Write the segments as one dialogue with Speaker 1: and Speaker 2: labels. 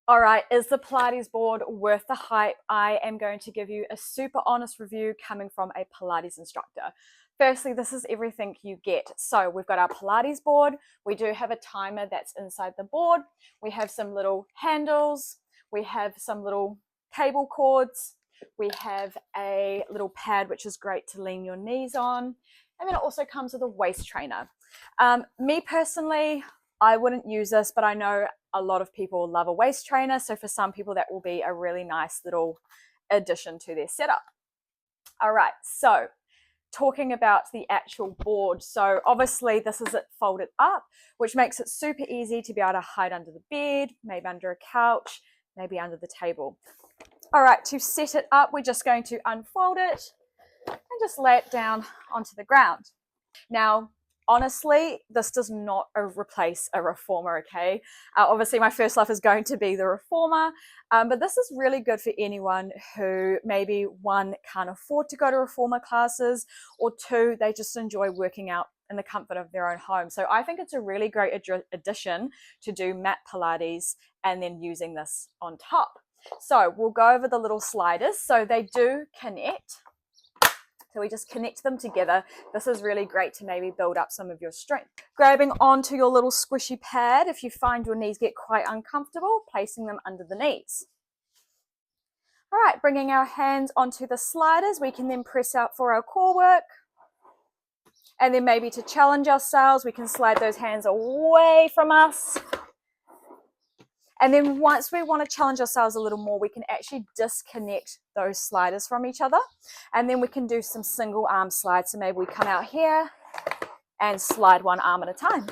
Speaker 1: All right, is the Pilates board worth the hype? I am going to give you a super honest review coming from a Pilates instructor. Firstly, this is everything you get. So we've got our Pilates board. We do have a timer that's inside the board. We have some little handles. We have some little cable cords. We have a little pad, which is great to lean your knees on. And then it also comes with a waist trainer. Me personally, I wouldn't use this, but I know a lot of people love a waist trainer. So for some people, that will be a really nice little addition to their setup. All right, so talking about the actual board. So obviously this is it folded up, which makes it super easy to be able to hide under the bed, maybe under a couch, maybe under the table. All right, to set it up, we're just going to unfold it and just lay it down onto the ground. Now, honestly, this does not replace a reformer, okay? Obviously, my first love is going to be the reformer, but this is really good for anyone who maybe, one, can't afford to go to reformer classes, or two, they just enjoy working out in the comfort of their own home. So I think it's a really great addition to do mat Pilates and then using this on top. So we'll go over the little sliders. So they do connect. So we just connect them together. This is really great to maybe build up some of your strength. Grabbing onto your little squishy pad, if you find your knees get quite uncomfortable, placing them under the knees. All right, bringing our hands onto the sliders, we can then press out for our core work. And then maybe to challenge ourselves, we can slide those hands away from us. And then once we want to challenge ourselves a little more, we can actually disconnect those sliders from each other. And then we can do some single arm slides. So maybe we come out here and slide one arm at a time.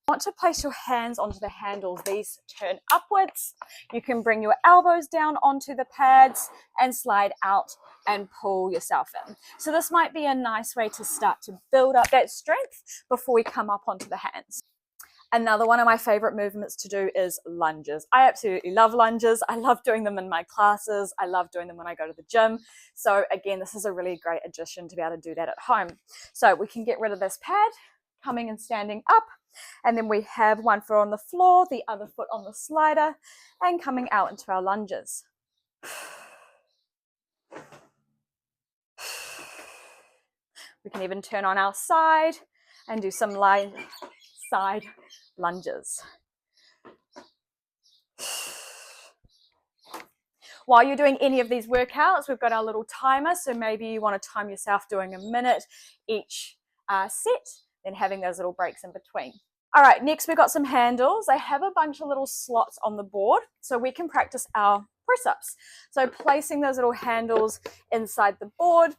Speaker 1: Want to place your hands onto the handles. These turn upwards. You can bring your elbows down onto the pads and slide out and pull yourself in. So this might be a nice way to start to build up that strength before we come up onto the hands. Another one of my favorite movements to do is lunges. I absolutely love lunges. I love doing them in my classes. I love doing them when I go to the gym. So again, this is a really great addition to be able to do that at home. So we can get rid of this pad, coming and standing up. And then we have one foot on the floor, the other foot on the slider, and coming out into our lunges. We can even turn on our side and do some side lunges. While you're doing any of these workouts, we've got our little timer. So maybe you want to time yourself doing a minute each set, then having those little breaks in between. All right, next we've got some handles. I have a bunch of little slots on the board so we can practice our press-ups. So placing those little handles inside the board,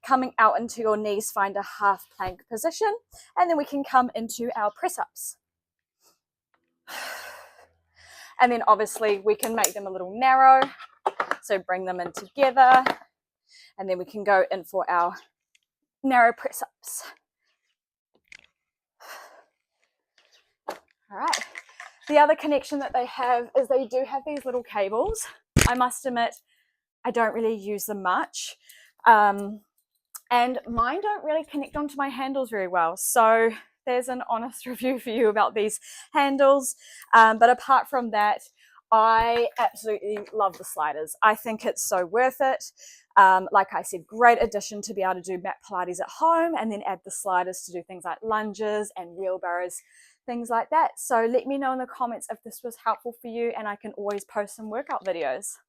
Speaker 1: coming out into your knees, find a half plank position, and then we can come into our press-ups. And then obviously we can make them a little narrow, so bring them in together, and then we can go in for our narrow press-ups. All right, the other connection that they have is they do have these little cables. I must admit, I don't really use them much. And mine don't really connect onto my handles very well. So there's an honest review for you about these handles. But apart from that, I absolutely love the sliders. I think it's so worth it. Like I said, great addition to be able to do mat Pilates at home and then add the sliders to do things like lunges and wheelbarrows, things like that. So let me know in the comments if this was helpful for you, and I can always post some workout videos.